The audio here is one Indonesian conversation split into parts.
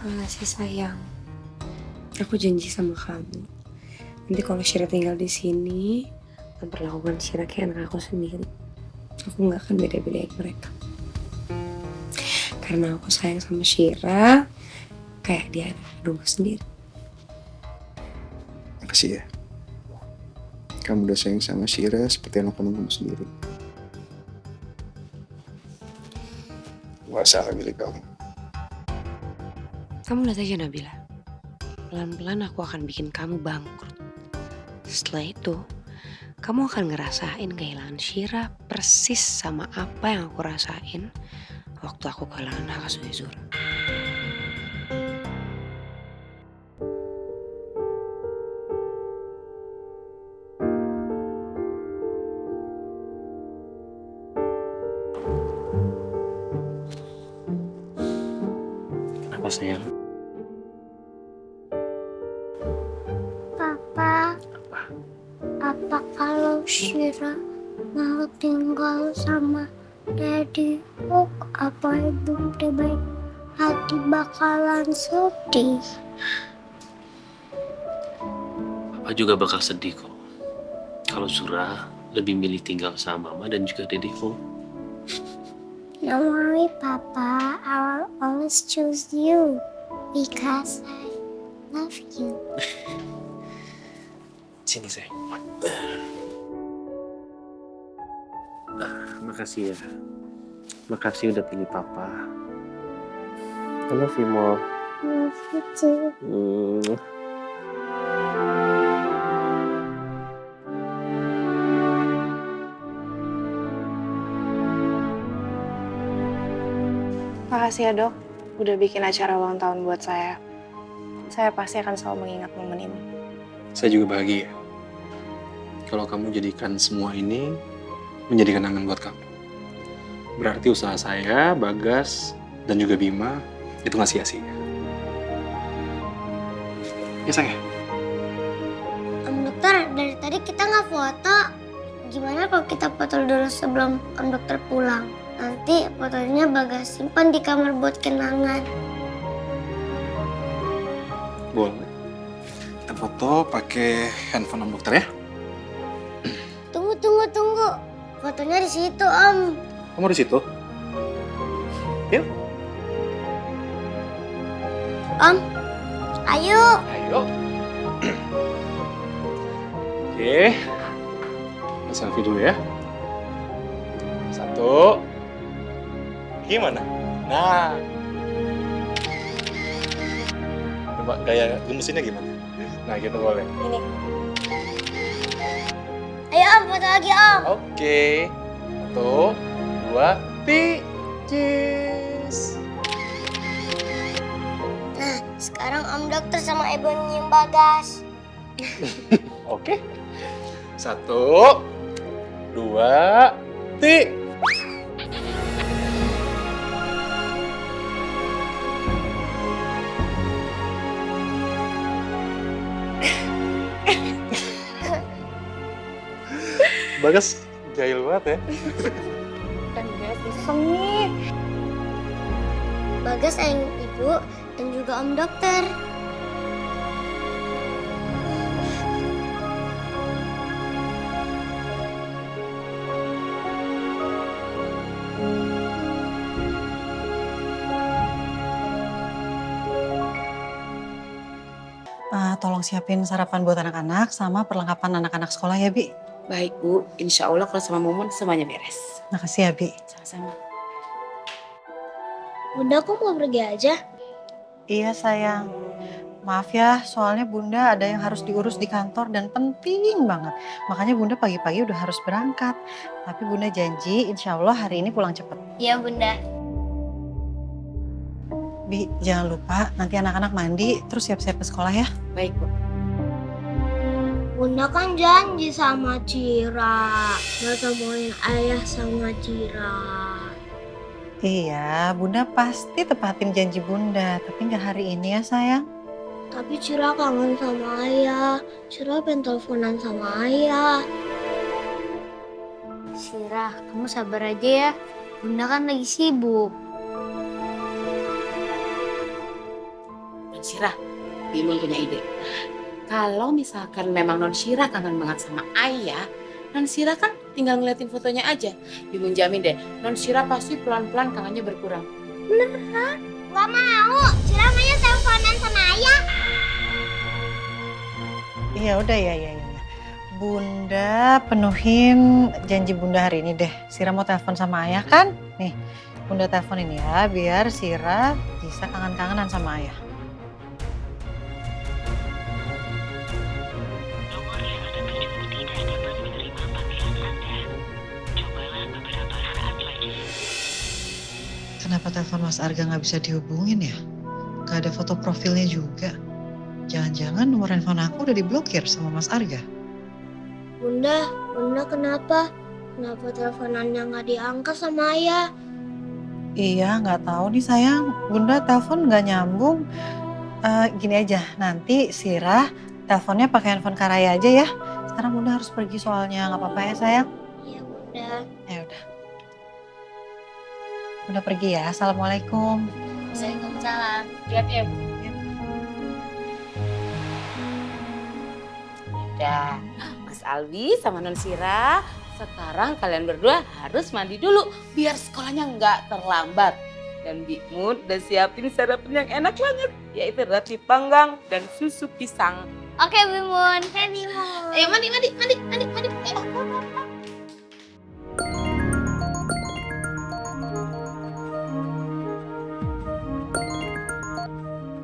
Makasih sayang. Aku janji sama kamu. Nanti kalau Syira tinggal di sini, memperlakukan Syira kayak anak aku sendiri. Aku nggak akan beda-bedain mereka. Karena aku sayang sama Syira, kayak dia anak kandungku sendiri. Makasih ya. Kamu udah sayang sama Syira seperti anak kandung kamu sendiri. Gak salah milih kamu. Kamu lihat aja Nabila. Pelan-pelan aku akan bikin kamu bangkrut. Setelah itu, kamu akan ngerasain kehilangan Syira persis sama apa yang aku rasain waktu aku kehilangan Haka Suizur. Kenapa sayang? Papa, apa kalau Syira mau tinggal sama Daddy Hook, apa ibu baik hati bakalan sedih? Papa juga bakal sedih kok. Kalau Zura lebih milih tinggal sama Mama dan juga Dede Ho. Don't worry, Papa. I will always choose you because I love you. Sini sayang. Makasih ya. Makasih udah pilih Papa. I love you, Mo. Love you too. Makasih ya dok, udah bikin acara ulang tahun buat saya. Saya pasti akan selalu mengingat momen ini. Saya juga bahagia. Kalau kamu jadikan semua ini menjadi kenangan buat kamu. Berarti usaha saya, Bagas, dan juga Bima itu nggak sia-sia. Ya sayang. Om dokter, dari tadi kita nggak foto. Gimana kalau kita foto dulu sebelum Om dokter pulang? Nanti fotonya Bagas simpan di kamar buat kenangan. Boleh. Kita foto pakai handphone Om Dokter ya. Tunggu. Fotonya di situ, Om. Kamu di situ? Yuk. Om, ayo. Ayo. Oke. Kita selfie dulu ya. 1. Gimana? Nah. Coba gaya gemesinnya gimana? Nah, gitu boleh. Ini. Ayo, Om, foto lagi, Om. Oke. 1, 2, 3. Cheers. Nah, sekarang Om dokter sama Ibu nyium Bagas. Oke. 1, 2, 3. Bagas jahil banget ya. Dan dia iseng nih. Bagas sayang Ibu dan juga Om dokter. Tolong siapin sarapan buat anak-anak sama perlengkapan anak-anak sekolah ya, Bi. Baik Bu, insya Allah kalau sama Momon semuanya beres. Makasih ya, Bi. Sama-sama. Bunda, aku mau pergi aja. Iya, sayang. Maaf ya, soalnya Bunda ada yang harus diurus di kantor dan penting banget. Makanya Bunda pagi-pagi udah harus berangkat. Tapi Bunda janji insya Allah hari ini pulang cepet. Iya, Bunda. Bi, jangan lupa nanti anak-anak mandi terus siap-siap ke sekolah ya. Baik Bu. Bunda kan janji sama Cira. Gak temuin ayah sama Cira. Iya, Bunda pasti tepatin janji Bunda. Tapi nggak hari ini ya, sayang. Tapi Cira kangen sama ayah. Cira pengen teleponan sama ayah. Cira, kamu sabar aja ya. Bunda kan lagi sibuk. Syira, Bimun punya ide. Kalau misalkan memang Non Syira kangen banget sama ayah, Non Syira kan tinggal ngeliatin fotonya aja. Bimun jamin deh, Non Syira pasti pelan-pelan kangennya berkurang. Beneran? Gak mau. Cira maunya teleponan sama ayah. Iya udah ya. Bunda penuhin janji Bunda hari ini deh. Sira mau telepon sama ayah kan? Nih, Bunda telepon ini ya biar Sira bisa kangen-kangenan sama ayah. Kenapa telepon Mas Arga nggak bisa dihubungin ya? Gak ada foto profilnya juga. Jangan-jangan nomor handphone aku udah diblokir sama Mas Arga. Bunda kenapa? Kenapa teleponannya nggak diangkat sama ayah? Iya, nggak tahu nih sayang. Bunda telepon nggak nyambung. Gini aja, nanti Sira teleponnya pakai handphone Karaya aja ya. Sekarang Bunda harus pergi soalnya, nggak apa-apa ya sayang? Iya Bunda. Ya udah. Bunda pergi ya. Assalamualaikum. Waalaikumsalam. Lihat ya, Bu. Udah, Mas Alwi sama Non Syira, sekarang kalian berdua harus mandi dulu biar sekolahnya nggak terlambat. Dan Bimun udah siapin sarapan yang enak banget, yaitu roti panggang dan susu pisang. Oke Bimun. Oke Bimun. Ayo mandi. Ayo.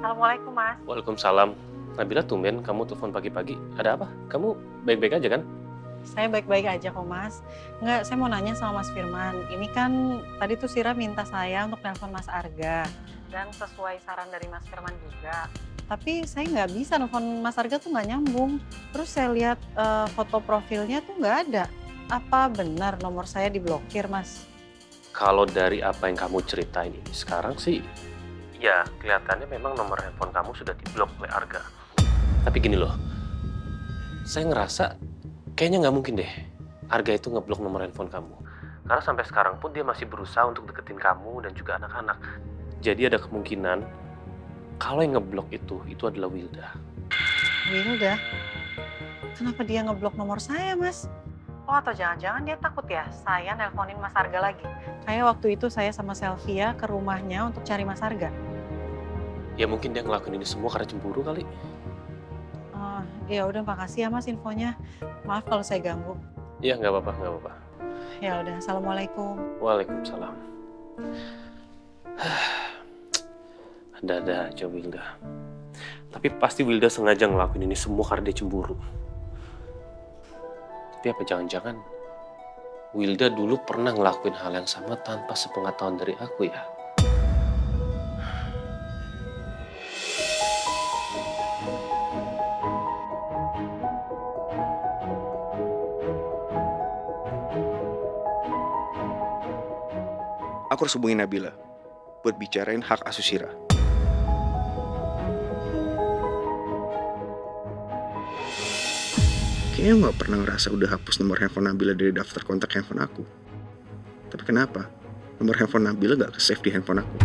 Assalamualaikum Mas. Waalaikumsalam. Nabila tumben kamu telepon pagi-pagi. Ada apa? Kamu baik-baik aja kan? Saya baik-baik aja kok Mas. Enggak, saya mau nanya sama Mas Firman. Ini kan tadi tuh Sira minta saya untuk telepon Mas Arga. Dan sesuai saran dari Mas Firman juga. Tapi saya nggak bisa telepon Mas Arga tuh nggak nyambung. Terus saya lihat foto profilnya tuh nggak ada. Apa benar nomor saya diblokir Mas? Kalau dari apa yang kamu ceritain ini sekarang sih, ya kelihatannya memang nomor handphone kamu sudah diblok oleh Arga. Tapi gini loh, saya ngerasa kayaknya nggak mungkin deh Arga itu ngeblok nomor handphone kamu. Karena sampai sekarang pun dia masih berusaha untuk deketin kamu dan juga anak-anak. Jadi ada kemungkinan kalau yang ngeblok itu adalah Wilda. Wilda? Kenapa dia ngeblok nomor saya Mas? Oh atau jangan-jangan dia takut ya saya nelponin Mas Arga lagi. Kayak waktu itu saya sama Selvia ke rumahnya untuk cari Mas Arga. Ya mungkin dia ngelakuin ini semua karena cemburu kali. Oh, ya udah makasih ya Mas infonya. Maaf kalau saya ganggu. Iya nggak apa-apa. Ya udah, assalamualaikum. Waalaikumsalam. Ada aja Wilda. Tapi pasti Wilda sengaja ngelakuin ini semua karena dia cemburu. Tapi apa jangan-jangan Wilda dulu pernah ngelakuin hal yang sama tanpa sepengetahuan dari aku ya? Aku harus hubungin Nabila buat bicarain hak asuh Syira. Kayaknya gak pernah ngerasa udah hapus nomor handphone Nabila dari daftar kontak handphone aku. Tapi kenapa nomor handphone Nabila gak ke-save di handphone aku?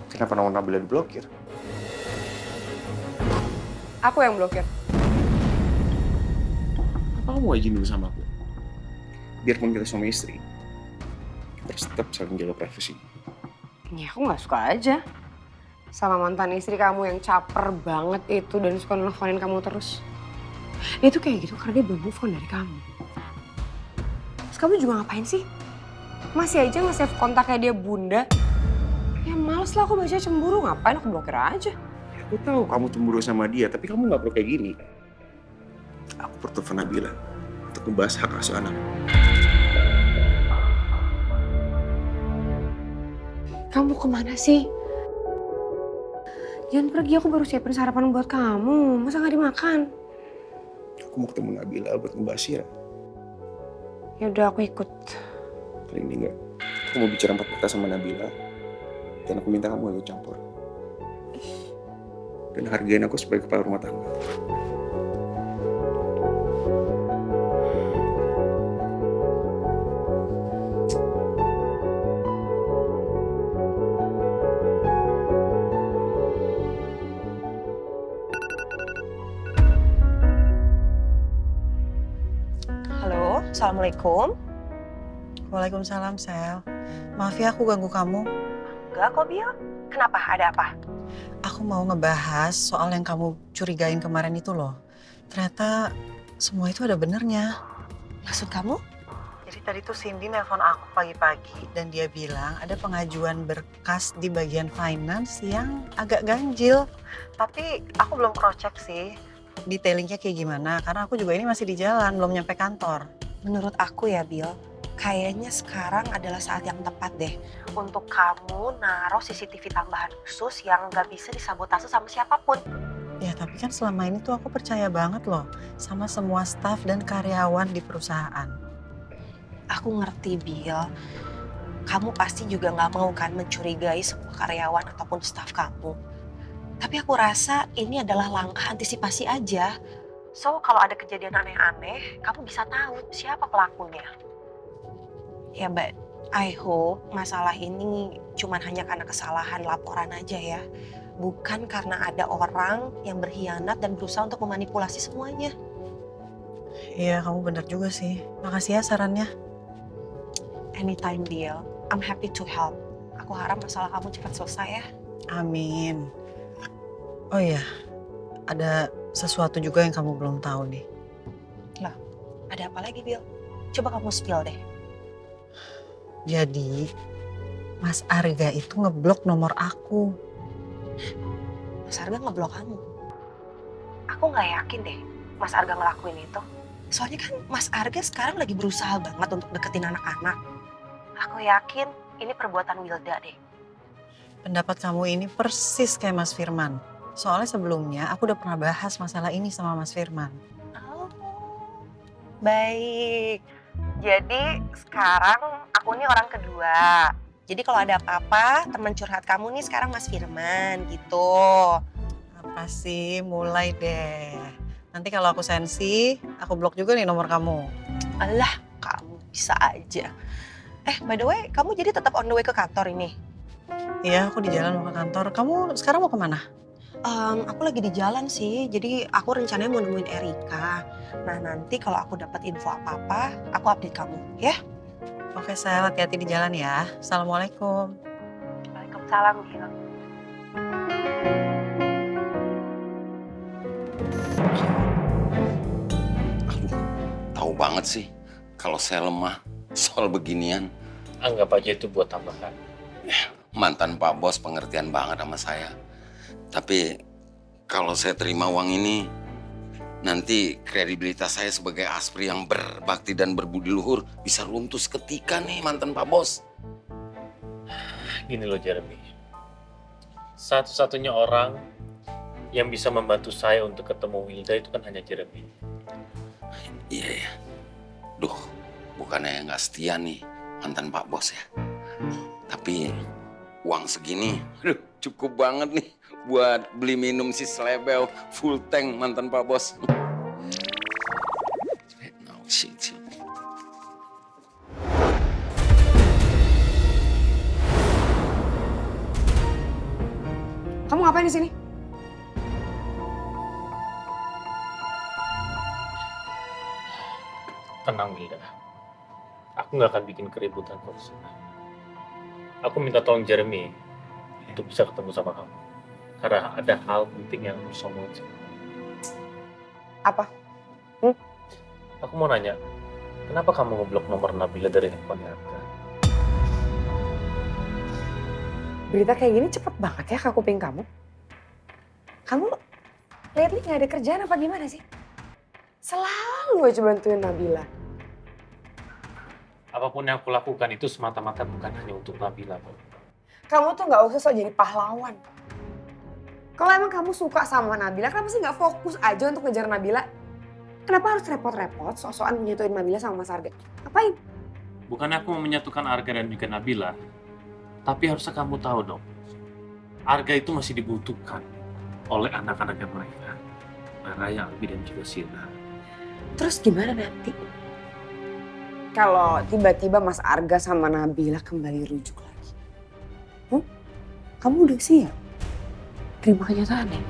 Kenapa nomor Nabila diblokir? Aku yang blokir. Apa kamu mau izin dulu sama aku? Biarpun kita suami istri, kita harus tetap saling jaga privasi. Ya aku gak suka aja sama mantan istri kamu yang caper banget itu dan suka nelfonin kamu terus. Dia tuh kayak gitu karena dia belum move on dari kamu. Terus kamu juga ngapain sih? Masih aja nge-save kontaknya dia Bunda. Ya males lah aku baca cemburu, ngapain aku blokir aja. Ya, aku tahu kamu cemburu sama dia, tapi kamu gak perlu kayak gini. Aku perlu telepon Nabila untuk membahas hak asuh anak. Kamu kemana sih? Jangan pergi, aku baru siapin sarapan buat kamu. Masa gak dimakan? Aku mau ketemu Nabila buat membahas Syira. Ya udah aku ikut. Kali ini enggak. Aku mau bicara 4 mata sama Nabila. Dan aku minta kamu gak campur. Dan hargain aku sebagai kepala rumah tangga. Assalamualaikum. Waalaikumsalam, Sel. Maaf ya aku ganggu kamu. Enggak kok, Bil. Kenapa? Ada apa? Aku mau ngebahas soal yang kamu curigain kemarin itu loh. Ternyata semua itu ada benernya. Maksud kamu? Jadi tadi tuh Cindy nelpon aku pagi-pagi dan dia bilang ada pengajuan berkas di bagian finance yang agak ganjil. Tapi aku belum cross check sih detailingnya kayak gimana karena aku juga ini masih di jalan, belum nyampe kantor. Menurut aku ya, Bil, kayaknya sekarang adalah saat yang tepat deh untuk kamu naruh CCTV tambahan khusus yang nggak bisa disabotase sama siapapun. Ya tapi kan selama ini tuh aku percaya banget loh sama semua staf dan karyawan di perusahaan. Aku ngerti, Bil. Kamu pasti juga nggak mau kan mencurigai semua karyawan ataupun staf kamu. Tapi aku rasa ini adalah langkah antisipasi aja. So, kalau ada kejadian aneh-aneh, kamu bisa tahu siapa pelakunya. Ya, but I hope masalah ini cuman hanya karena kesalahan laporan aja ya. Bukan karena ada orang yang berkhianat dan berusaha untuk memanipulasi semuanya. Iya, kamu benar juga sih. Makasih ya sarannya. Anytime, Bil. I'm happy to help. Aku harap masalah kamu cepat selesai ya. Amin. Oh iya, ada sesuatu juga yang kamu belum tahu nih. Lah, ada apa lagi, Bil? Coba kamu spill deh. Jadi, Mas Arga itu ngeblok nomor aku. Mas Arga ngeblok kamu? Aku nggak yakin deh Mas Arga ngelakuin itu. Soalnya kan Mas Arga sekarang lagi berusaha banget untuk deketin anak-anak. Aku yakin ini perbuatan Wilda deh. Pendapat kamu ini persis kayak Mas Firman. Soalnya sebelumnya aku udah pernah bahas masalah ini sama Mas Firman. Oh, baik. Jadi sekarang aku nih orang kedua. Jadi kalau ada apa-apa, teman curhat kamu nih sekarang Mas Firman gitu. Apa sih? Mulai deh. Nanti kalau aku sensi, aku blok juga nih nomor kamu. Alah, kamu bisa aja. By the way, kamu jadi tetap on the way ke kantor ini? Iya, aku di jalan mau ke kantor. Kamu sekarang mau kemana? Aku lagi di jalan sih, jadi aku rencananya mau nemuin Erika. Nah nanti kalau aku dapat info apa-apa, aku update kamu, ya? Oke, saya hati-hati di jalan ya. Assalamualaikum. Waalaikumsalam, Bil. Tahu banget sih kalau saya lemah soal beginian. Anggap aja itu buat tambahan. Mantan Pak Bos pengertian banget sama saya. Tapi kalau saya terima uang ini, nanti kredibilitas saya sebagai aspri yang berbakti dan berbudi luhur bisa runtuh seketika nih mantan Pak Bos. Gini loh Jeremy, satu-satunya orang yang bisa membantu saya untuk ketemu Wilda itu kan hanya Jeremy. Iya ya. Duh, bukannya nggak setia nih mantan Pak Bos ya. Tapi uang segini, cukup banget nih buat beli minum si Slebel full tank mantan Pak Bos. No shit. Kamu ngapain di sini? Tenang Wilda, aku nggak akan bikin keributan kok di sana. Aku minta tolong Jeremy untuk bisa ketemu sama kamu. Karena ada hal penting yang harus ngomongin. Apa? Aku mau nanya, kenapa kamu ngeblok nomor Nabila dari handphone Arga? Berita kayak gini cepet banget ya ke kuping kamu. Kamu lately gak ada kerjaan apa gimana sih? Selalu aja bantuin Nabila. Apapun yang aku lakukan itu semata-mata bukan hanya untuk Nabila, kok. Kamu tuh gak usah sok jadi pahlawan. Kalau emang kamu suka sama Nabila, kenapa sih gak fokus aja untuk ngejar Nabila? Kenapa harus repot-repot sok-sokan menyatuin Nabila sama Mas Arga? Ngapain? Bukannya aku mau menyatukan Arga dan juga Nabila, tapi harusnya kamu tahu dong, Arga itu masih dibutuhkan oleh anak-anaknya mereka, Raya, Albi, dan juga Sila. Terus gimana nanti? Kalau tiba-tiba Mas Arga sama Nabila kembali rujuk lagi. Kamu udah siap terima kenyataannya?